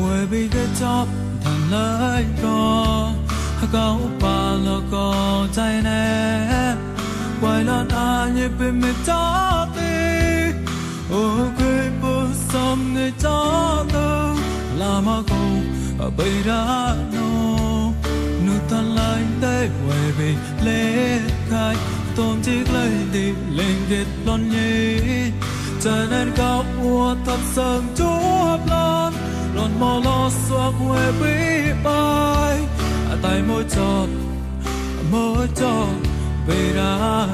quê bị cái chóp thằng lấy có cao pa lo có trái nè quay lần anh nhịp bên mệt chót đi ô quê bờ sông người chót tư là mà cầu bây đã nô nụ tan lại tới quê bị lê khai tôm chiếc lấy đi lên ghét lon nhỉ cho nên cao ua thập sương chúa lon lon mò lo xoa quê bị bay tại môi trọt về đã